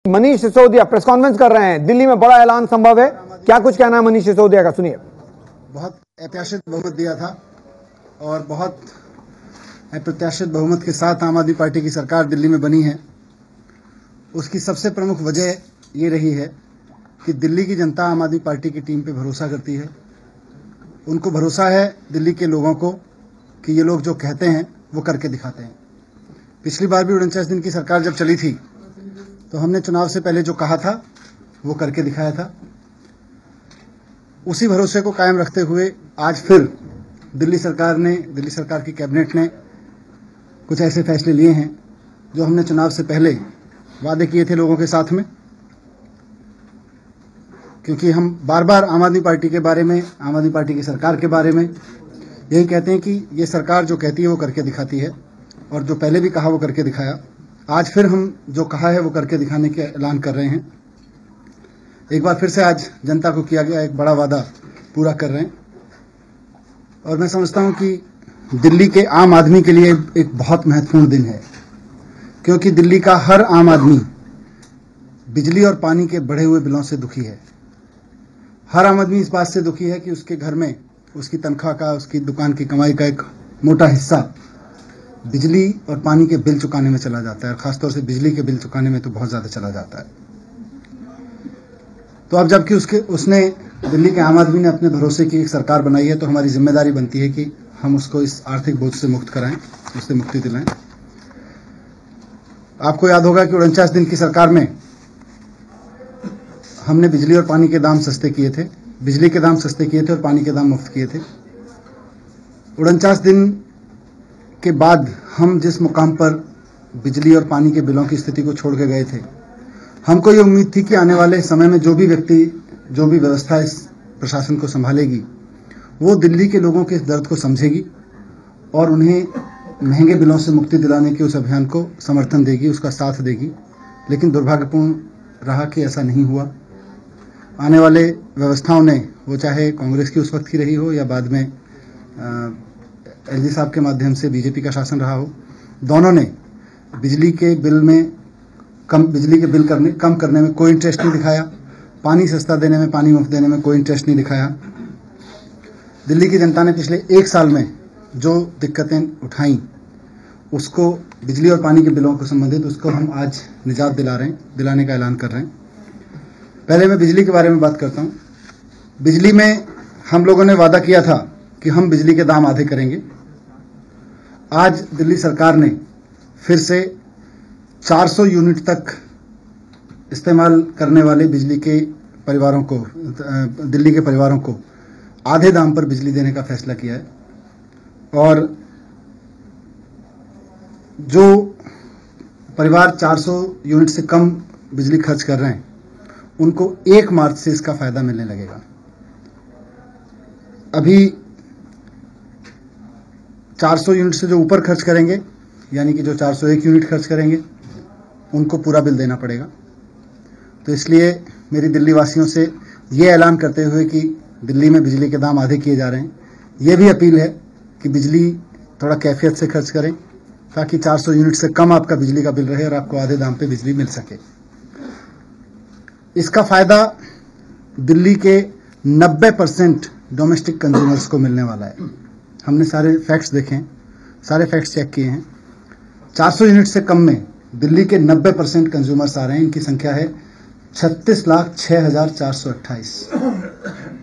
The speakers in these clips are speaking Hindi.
मनीष सिसोदिया प्रेस कॉन्फ्रेंस कर रहे हैं, दिल्ली में बड़ा ऐलान संभव है, क्या कुछ कहना है मनीष सिसोदिया का, सुनिए। बहुत अप्रत्याशित बहुमत दिया था और बहुत अप्रत्याशित बहुमत के साथ आम आदमी पार्टी की सरकार दिल्ली में बनी है। उसकी सबसे प्रमुख वजह ये रही है कि दिल्ली की जनता आम आदमी पार्टी की टीम पे भरोसा करती है। उनको भरोसा है दिल्ली के लोगों को कि ये लोग जो कहते हैं वो करके दिखाते हैं। पिछली बार भी 49 दिन की सरकार जब चली थी तो हमने चुनाव से पहले जो कहा था वो करके दिखाया था। उसी भरोसे को कायम रखते हुए आज फिर दिल्ली सरकार की कैबिनेट ने कुछ ऐसे फैसले लिए हैं जो हमने चुनाव से पहले वादे किए थे लोगों के साथ में, क्योंकि हम बार बार आम आदमी पार्टी के बारे में, आम आदमी पार्टी की सरकार के बारे में यही कहते हैं कि ये सरकार जो कहती है वो करके दिखाती है, और जो पहले भी कहा वो करके दिखाया। आज फिर हम जो कहा है वो करके दिखाने के ऐलान कर रहे हैं। एक बार फिर से आज जनता को किया गया एक बड़ा वादा पूरा कर रहे हैं, और मैं समझता हूं कि दिल्ली के आम आदमी के लिए एक बहुत महत्वपूर्ण दिन है, क्योंकि दिल्ली का हर आम आदमी बिजली और पानी के बढ़े हुए बिलों से दुखी है। हर आम आदमी इस बात से दुखी है कि उसके घर में उसकी तनख्वाह का, उसकी दुकान की कमाई का एक मोटा हिस्सा बिजली और पानी के बिल चुकाने में चला जाता है, और खासतौर से बिजली के बिल चुकाने में तो बहुत ज्यादा चला जाता है। तो अब जबकि उसने दिल्ली के आम आदमी ने अपने भरोसे की एक सरकार बनाई है, तो हमारी जिम्मेदारी बनती है कि हम उसको इस आर्थिक बोझ से मुक्त कराएं, उससे मुक्ति दिलाएं। आपको याद होगा कि 49 दिन की सरकार में हमने बिजली और पानी के दाम सस्ते किए थे, बिजली के दाम सस्ते किए थे और पानी के दाम मुफ्त किए थे। 49 दिन के बाद हम जिस मुकाम पर बिजली और पानी के बिलों की स्थिति को छोड़ के गए थे, हमको ये उम्मीद थी कि आने वाले समय में जो भी व्यक्ति, जो भी व्यवस्था इस प्रशासन को संभालेगी, वो दिल्ली के लोगों के इस दर्द को समझेगी और उन्हें महंगे बिलों से मुक्ति दिलाने के उस अभियान को समर्थन देगी, उसका साथ देगी। लेकिन दुर्भाग्यपूर्ण रहा कि ऐसा नहीं हुआ। आने वाले व्यवस्थाओं ने, वो चाहे कांग्रेस की उस वक्त की रही हो या बाद में एलजी साहब के माध्यम से बीजेपी का शासन रहा हो, दोनों ने बिजली के बिल कम करने में कोई इंटरेस्ट नहीं दिखाया, पानी सस्ता देने में, पानी मुफ्त देने में कोई इंटरेस्ट नहीं दिखाया। दिल्ली की जनता ने पिछले एक साल में जो दिक्कतें उठाई, उसको, बिजली और पानी के बिलों को संबंधित, उसको हम आज निजात दिलाने का ऐलान कर रहे हैं। पहले मैं बिजली के बारे में बात करता हूं। बिजली में हम लोगों ने वादा किया था कि हम बिजली के दाम आधे करेंगे। आज दिल्ली सरकार ने फिर से 400 यूनिट तक इस्तेमाल करने वाले बिजली के परिवारों को, दिल्ली के परिवारों को आधे दाम पर बिजली देने का फैसला किया है। और जो परिवार 400 यूनिट से कम बिजली खर्च कर रहे हैं, उनको 1 मार्च से इसका फायदा मिलने लगेगा। अभी 400 यूनिट से जो ऊपर खर्च करेंगे, यानी कि जो 401 यूनिट खर्च करेंगे, उनको पूरा बिल देना पड़ेगा। तो इसलिए मेरी दिल्ली वासियों से ये ऐलान करते हुए कि दिल्ली में बिजली के दाम आधे किए जा रहे हैं, ये भी अपील है कि बिजली थोड़ा कैफियत से खर्च करें, ताकि 400 यूनिट से कम आपका बिजली का बिल रहे और आपको आधे दाम पे बिजली मिल सके। इसका फायदा दिल्ली के 90% डोमेस्टिक कंज्यूमर्स को मिलने वाला है। हमने सारे फैक्ट्स देखे हैं, सारे फैक्ट्स चेक किए हैं। 400 यूनिट से कम में दिल्ली के 90% कंज्यूमर्स आ रहे हैं। इनकी संख्या है 36,06,428।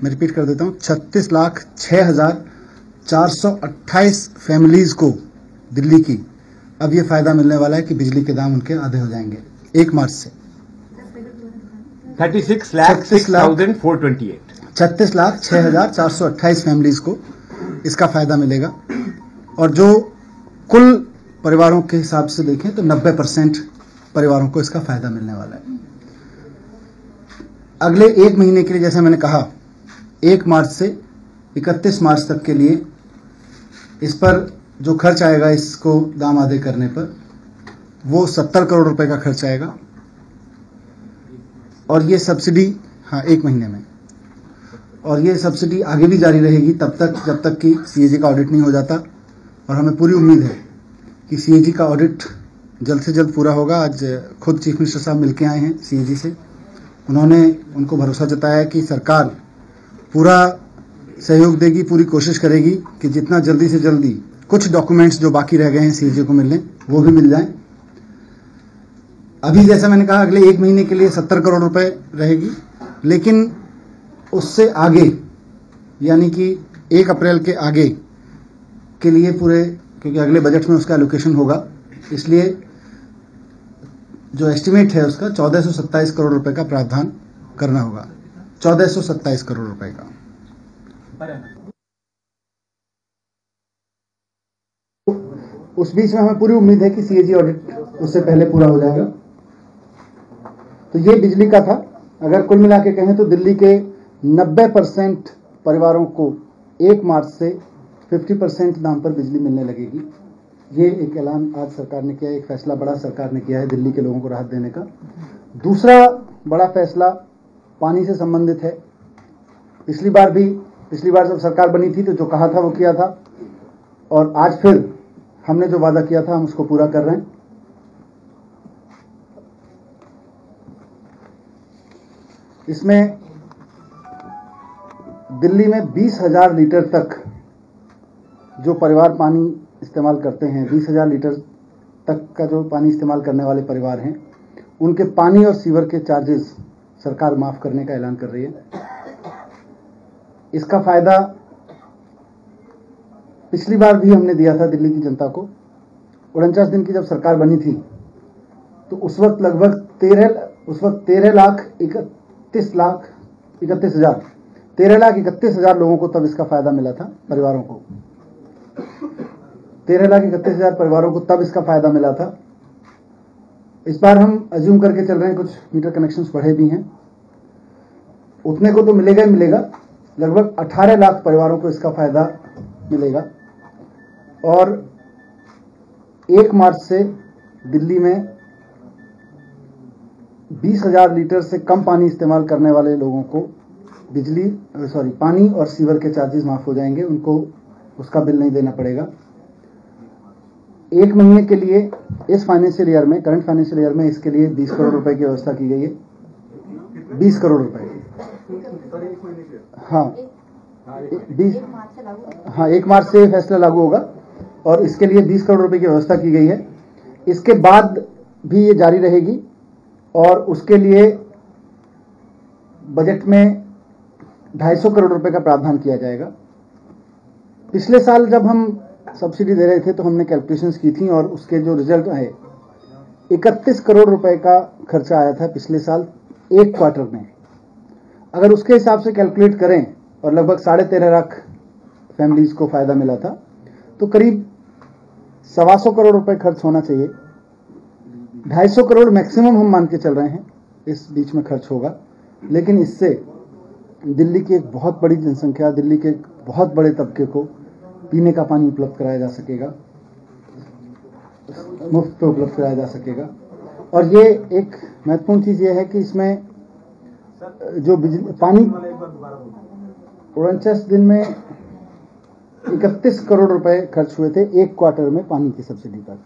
मैं रिपीट कर देता हूं, 36,06,428 फैमिलीज को दिल्ली की अब ये फायदा मिलने वाला है कि बिजली के दाम उनके आधे हो जाएंगे 1 मार्च से। 36,06,428 36,06,428 फैमिलीज को इसका फायदा मिलेगा। और जो कुल परिवारों के हिसाब से देखें तो 90% परिवारों को इसका फायदा मिलने वाला है। अगले 1 महीने के लिए, जैसे मैंने कहा, 1 मार्च से 31 मार्च तक के लिए इस पर जो खर्च आएगा, इसको दाम आधे करने पर, वो 70 करोड़ रुपए का खर्च आएगा। और ये सब्सिडी, 1 महीने में, और ये सब्सिडी आगे भी जारी रहेगी तब तक जब तक कि सीएजी का ऑडिट नहीं हो जाता। और हमें पूरी उम्मीद है कि सीएजी का ऑडिट जल्द से जल्द पूरा होगा। आज खुद चीफ मिनिस्टर साहब मिलके आए हैं सीएजी से। उन्होंने उनको भरोसा जताया कि सरकार पूरा सहयोग देगी, पूरी कोशिश करेगी कि जितना जल्दी से जल्दी कुछ डॉक्यूमेंट्स जो बाकी रह गए हैं सीएजी को मिलने, वो भी मिल जाएं। अभी जैसा मैंने कहा, अगले 1 महीने के लिए 70 करोड़ रुपए रहेगी, लेकिन उससे आगे यानी कि 1 अप्रैल के आगे के लिए पूरे, क्योंकि अगले बजट में उसका एलोकेशन होगा, इसलिए जो एस्टिमेट है उसका 1427 करोड़ रुपए का प्रावधान करना होगा। 1427 करोड़ रुपए का। उस बीच में हमें पूरी उम्मीद है कि सीएजी ऑडिट उससे पहले पूरा हो जाएगा। तो ये बिजली का था। अगर कुल मिला के कहें तो दिल्ली के 90% परिवारों को 1 मार्च से 50% दाम पर बिजली मिलने लगेगी। ये एक ऐलान आज सरकार ने किया है, एक फैसला बड़ा सरकार ने किया है दिल्ली के लोगों को राहत देने का। दूसरा बड़ा फैसला पानी से संबंधित है। पिछली बार जब सरकार बनी थी तो जो कहा था वो किया था, और आज फिर हमने जो वादा किया था हम उसको पूरा कर रहे हैं। इसमें दिल्ली में 20,000 लीटर तक जो परिवार पानी इस्तेमाल करते हैं, 20,000 लीटर तक का जो पानी इस्तेमाल करने वाले परिवार हैं, उनके पानी और सीवर के चार्जेस सरकार माफ करने का ऐलान कर रही है। इसका फायदा पिछली बार भी हमने दिया था दिल्ली की जनता को। 49 दिन की जब सरकार बनी थी तो उस वक्त लगभग 13,31,000 लोगों को तब इसका फायदा मिला था, परिवारों को 13,31,000 परिवारों को तब इसका फायदा मिला था। इस बार हम अज्यूम करके चल रहे हैं, कुछ मीटर कनेक्शंस बढ़े भी हैं, उतने को तो मिलेगा ही मिलेगा। लगभग 18 लाख परिवारों को इसका फायदा मिलेगा। और 1 मार्च से दिल्ली में 20,000 लीटर से कम पानी इस्तेमाल करने वाले लोगों को पानी और सीवर के चार्जेस माफ हो जाएंगे, उनको उसका बिल नहीं देना पड़ेगा। 1 महीने के लिए इस फाइनेंशियल ईयर में, करंट फाइनेंशियल ईयर में इसके लिए 20 करोड़ रुपए की व्यवस्था की गई है। 20 करोड़ रुपए की, हाँ 1 मार्च से फैसला लागू होगा और इसके लिए 20 करोड़ रुपए की व्यवस्था की गई है। इसके बाद भी ये जारी रहेगी और उसके लिए बजट में 250 करोड़ रुपए का प्रावधान किया जाएगा। पिछले साल जब हम सब्सिडी दे रहे थे तो हमने कैलकुलेशंस की थी और उसके जो रिजल्ट आए, 31 करोड़ रुपए का खर्चा आया था पिछले साल 1 क्वार्टर में। अगर उसके हिसाब से कैलकुलेट करें और लगभग 13.5 लाख फैमिलीज को फायदा मिला था, तो करीब 125 करोड़ रुपए खर्च होना चाहिए। 250 करोड़ मैक्सिमम हम मान के चल रहे हैं इस बीच में खर्च होगा, लेकिन इससे दिल्ली की एक बहुत बड़ी जनसंख्या, दिल्ली के बहुत बड़े तबके को पीने का पानी उपलब्ध कराया जा सकेगा, मुफ्त पे उपलब्ध कराया जा सकेगा। और ये एक महत्वपूर्ण चीज ये है कि इसमें जो बिजली पानी 49 दिन में 31 करोड़ रुपए खर्च हुए थे 1 क्वार्टर में पानी की सब्सिडी पर।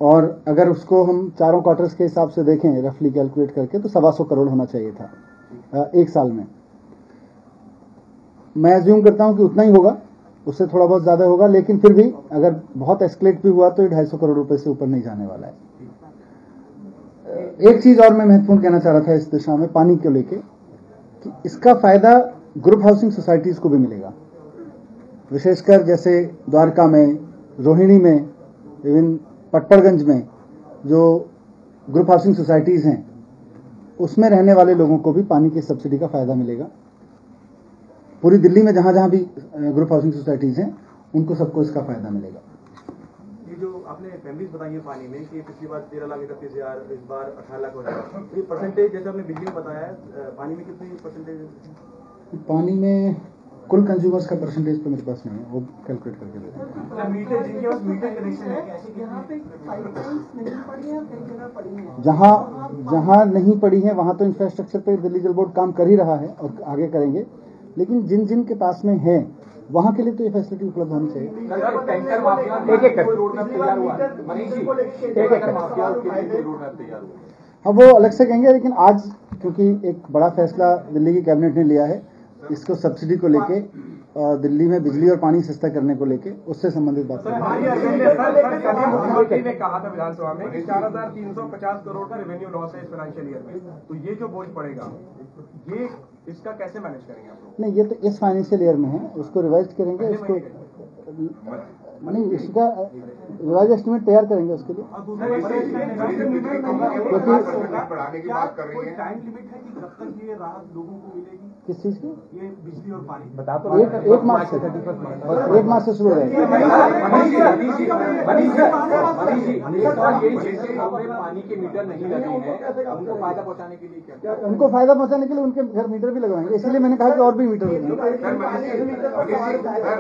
और अगर उसको हम चारों क्वार्टर्स के हिसाब से देखें, रफली कैलकुलेट करके, तो 125 करोड़ होना चाहिए था 1 साल में। मैं अज्यूम करता हूं कि उतना ही होगा, उससे थोड़ा बहुत ज्यादा होगा, लेकिन फिर भी अगर बहुत एस्केलेट भी हुआ तो 250 करोड़ रुपए से ऊपर नहीं जाने वाला है। एक चीज और मैं महत्वपूर्ण कहना चाह रहा था इस दिशा में पानी को लेके, कि इसका फायदा ग्रुप हाउसिंग सोसाइटीज को भी मिलेगा। विशेषकर जैसे द्वारका में, रोहिणी में, इवन पटपड़गंज में जो ग्रुप हाउसिंग सोसाइटीज हैं, उसमें रहने वाले लोगों को भी पानी की सब्सिडी का फायदा मिलेगा। पूरी दिल्ली में जहां जहां भी ग्रुप हाउसिंग सोसाइटीज हैं, उनको सबको इसका फायदा मिलेगा। ये जो आपने फैमिलीज बताई है पानी में कि पिछली बार 13,31,000, इस बार 18 लाख हो जाएगा, ये परसेंटेज जैसे आपने बिजली में बताया है, पानी में कितनी परसेंटेज? पानी में कुल कंज्यूमर्स का परसेंटेज तो मेरे पास नहीं है, वो कैलकुलेट करके दे देंगे। मीटर जिनके पास मीटर कनेक्शन है, जहां नहीं पड़ी है वहां तो इंफ्रास्ट्रक्चर पे दिल्ली जल बोर्ड काम कर ही रहा है और आगे करेंगे। लेकिन जिन जिन के पास में है वहाँ के लिए तो ये फैसिलिटी उपलब्ध होनी चाहिए। टैंकर माफिया एक एक करके। रोड मैप तैयार हुआ मनीष जी, एक एक माफिया के लिए रोड मैप तैयार हुआ। अब वो अलग से कहेंगे, लेकिन आज क्योंकि एक बड़ा फैसला दिल्ली की कैबिनेट ने लिया है, इसको सब्सिडी को लेके दिल्ली में बिजली और पानी सस्ता करने को लेके उससे संबंधित बात करें। मुख्यमंत्री ने कहा था विधानसभा में कि 4,350 करोड़ का रेवेन्यू लॉस है इस फाइनेंशियल ईयर में, तो ये जो बोझ पड़ेगा ये इसका कैसे मैनेज करेंगे आप लोग? नहीं, ये तो इस फाइनेंशियल ईयर में है, उसको रिवाइज करेंगे, उसको नहीं, इसका रिवाइज एस्टिमेट तैयार करेंगे उसके लिए। बढ़ाने की बात कर रही है, टाइम लिमिट है कि कब तक ये राहत लोगों को मिलेगी? किस चीज की? ये बिजली और पानी बता तो एक मार्च से 1 मार्च से शुरू हो जाएगा। पानी के मीटर नहीं लगे हैं, उनको फायदा पहुंचाने के लिए क्या? उनको फायदा पहुंचाने के लिए उनके घर मीटर भी लगवाएंगे, इसलिए मैंने कहा कि और भी मीटर लगवाएंगे।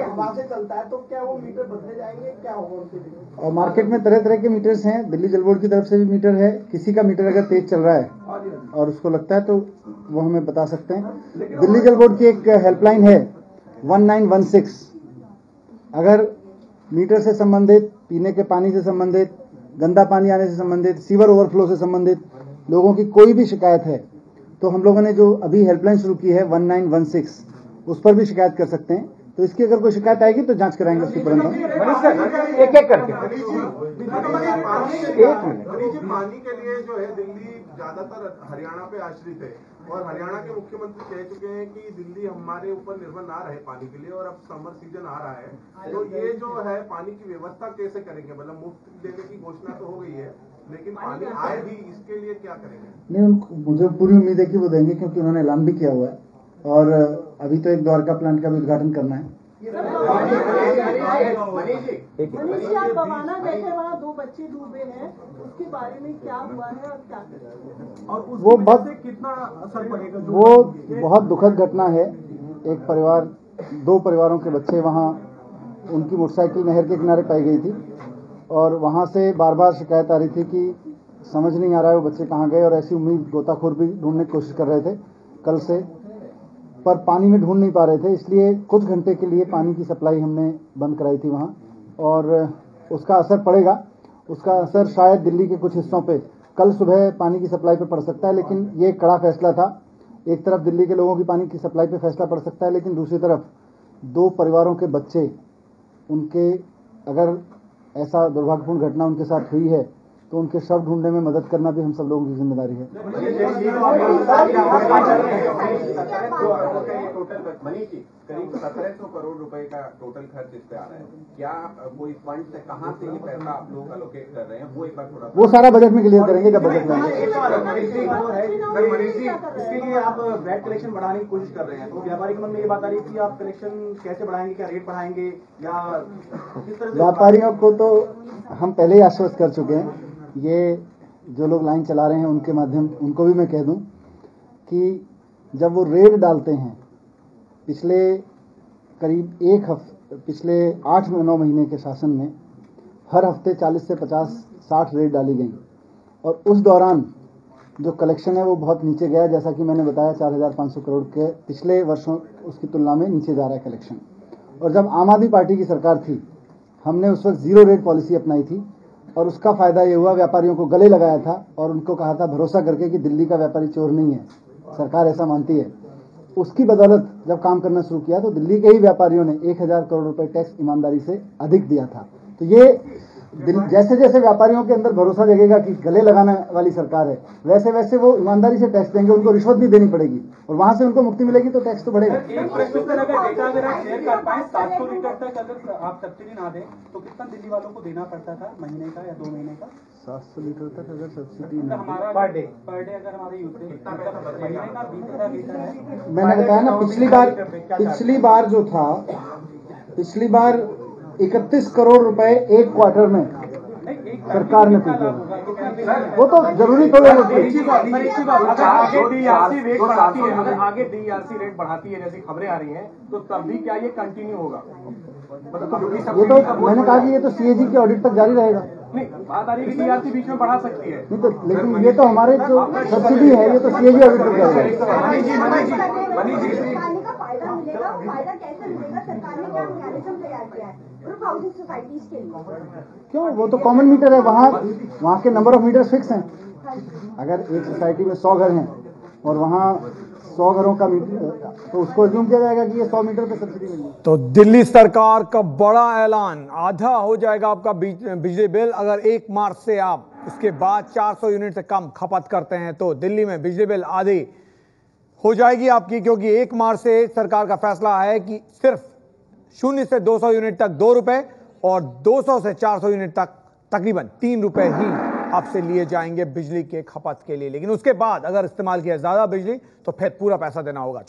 वहाँ से चलता है तो क्या वो मीटर बदले जाएंगे, क्या होगा उनके लिए? और मार्केट में तरह तरह के मीटर्स हैं, दिल्ली जल बोर्ड की तरफ से भी मीटर है। किसी का मीटर अगर तेज चल रहा है और उसको लगता है तो वो हमें बता सकते हैं। दिल्ली जल बोर्ड की एक हेल्पलाइन है 1916। अगर मीटर से संबंधित, पीने के पानी से संबंधित, गंदा पानी आने से संबंधित, सीवर ओवरफ्लो से संबंधित लोगों की कोई भी शिकायत है तो हम लोगों ने जो अभी हेल्पलाइन शुरू की है 1916, उस पर भी शिकायत कर सकते हैं। तो इसकी अगर कोई शिकायत आएगी तो जांच कराएंगे उसकी तुरंत। एक एक करके। पानी के लिए जो है दिल्ली ज्यादातर हरियाणा पे आश्रित है और हरियाणा के मुख्यमंत्री कह चुके हैं कि दिल्ली हमारे ऊपर निर्भर ना रहे पानी के लिए, और अब समर सीजन आ रहा है तो ये जो है पानी की व्यवस्था कैसे करेंगे? मतलब मुफ्त देने की घोषणा तो हो गई है, लेकिन पानी आए भी, इसके लिए क्या करेंगे? नहीं, मुझे पूरी उम्मीद है कि वो देंगे, क्योंकि उन्होंने ऐलान भी किया हुआ है और अभी तो एक द्वारका प्लांट का भी उद्घाटन करना है। मनीष जी, आप बवाना गए थे, वहाँ 2 बच्चे डूबे हैं, उसके बारे में क्या हुआ है और क्या करेंगे? और वो बहुत कितना असर पड़ेगा? वो बहुत दुखद घटना है। एक परिवार, 2 परिवारों के बच्चे वहाँ, उनकी मोटरसाइकिल नहर के किनारे पाई गई थी और वहाँ से बार बार शिकायत आ रही थी कि समझ नहीं आ रहा है वो बच्चे कहाँ गए, और ऐसी उम्मीद गोताखोर भी ढूंढने की कोशिश कर रहे थे कल से, पर पानी में ढूंढ नहीं पा रहे थे। इसलिए कुछ घंटे के लिए पानी की सप्लाई हमने बंद कराई थी वहाँ, और उसका असर पड़ेगा। उसका असर शायद दिल्ली के कुछ हिस्सों पे कल सुबह पानी की सप्लाई पे पड़ सकता है, लेकिन ये एक कड़ा फैसला था। एक तरफ दिल्ली के लोगों की पानी की सप्लाई पे फैसला पड़ सकता है, लेकिन दूसरी तरफ 2 परिवारों के बच्चे, उनके अगर ऐसा दुर्भाग्यपूर्ण घटना उनके साथ हुई है तो उनके शव ढूंढने में मदद करना भी हम सब लोगों की जिम्मेदारी है। मनीष जी, करीब 1700 करोड़ रुपए का टोटल खर्च इस पे आ रहा है, क्या कोई फंड से, कहाँ से ये पैसा आप लोग एलोकेट कर रहे हैं? वो एक बार थोड़ा, वो सारा बजट में क्लियर करेंगे जब बजट में। इसके लिए आप वैट कलेक्शन बढ़ाने की कोशिश कर रहे हैं, तो व्यापारी के मन में ये बात आ रही है कि आप कलेक्शन कैसे बढ़ाएंगे, क्या रेट बढ़ाएंगे या किस तरह से? व्यापारियों को तो हम पहले ही आश्वस्त कर चुके हैं। ये जो लोग लाइन चला रहे हैं उनके माध्यम, उनको भी मैं कह दूं कि जब वो रेड डालते हैं, पिछले करीब पिछले 8-9 महीने के शासन में हर हफ्ते 40 से 50-60 रेड डाली गई, और उस दौरान जो कलेक्शन है वो बहुत नीचे गया। जैसा कि मैंने बताया, 4,500 करोड़ के पिछले वर्षों उसकी तुलना में नीचे जा रहा है कलेक्शन। और जब आम आदमी पार्टी की सरकार थी, हमने उस वक्त 0 रेट पॉलिसी अपनाई थी, और उसका फायदा ये हुआ, व्यापारियों को गले लगाया था और उनको कहा था भरोसा करके कि दिल्ली का व्यापारी चोर नहीं है, सरकार ऐसा मानती है। उसकी बदौलत जब काम करना शुरू किया तो दिल्ली के ही व्यापारियों ने 1,000 करोड़ रुपए टैक्स ईमानदारी से अधिक दिया था। तो ये जैसे जैसे व्यापारियों के अंदर भरोसा जगेगा कि गले लगाने वाली सरकार है, वैसे वैसे वो ईमानदारी से टैक्स देंगे, उनको रिश्वत भी देनी पड़ेगी, और वहां से उनको मुक्ति मिलेगी तो टैक्स तो बढ़ेगा। अगर आप शेयर कर पाए 700 लीटर तक अगर आप सब्सिडी ना दें तो कितना दिल्ली वालों को देना पड़ता था, महीने का या 2 महीने का? 700 लीटर तक अगर सब्सिडी ना, हमारा पर डे अगर हमारे यूथ महीने का 20,000 लीटर है। मैंने बताया ना, पिछली बार जो था, पिछली बार 31 करोड़ रुपए एक क्वार्टर में सरकार ने पी किया। वो तो जरूरी थोड़ा आगे DRC रेट बढ़ाती है जैसी खबरें आ रही हैं, तो तब भी क्या ये कंटिन्यू होगा? ये तो मैंने कहा कि ये तो CAG के ऑडिट तक जारी रहेगा। नहीं, बात आ रही है कि DRC बीच में बढ़ा सकती है। नहीं तो, लेकिन ये तो हमारे जो सब्सिडी है ये तो CAG ऑडिट तक जारी रहेगा। पानी का फायदा फायदा कैसे मिलेगा? सरकार ने क्या मैकेनिज्म तैयार किया है ग्रुप हाउसिंग सोसाइटीज के लिए? क्यों, वो तो कॉमन मीटर है, वहाँ के नंबर ऑफ मीटर्स फिक्स हैं। अगर एक सोसाइटी में 100 घर हैं और वहाँ 100 घरों का मीटर, तो उसको अज्यूम किया जाएगा कि ये 100 मीटर पे सब्सिडी मिलेगी। तो दिल्ली सरकार का बड़ा ऐलान, आधा हो जाएगा आपका बिजली बिल अगर 1 मार्च से आप उसके बाद 400 यूनिट से कम खपत करते हैं तो दिल्ली में बिजली बिल आधी हो जाएगी आपकी, क्योंकि 1 मार्च से सरकार का फैसला है कि सिर्फ 0 से 200 यूनिट तक 2 रुपए और 200 से 400 यूनिट तक तकरीबन 3 रुपए ही आपसे लिए जाएंगे बिजली के खपत के लिए। लेकिन उसके बाद अगर इस्तेमाल किया ज्यादा बिजली तो फिर पूरा पैसा देना होगा।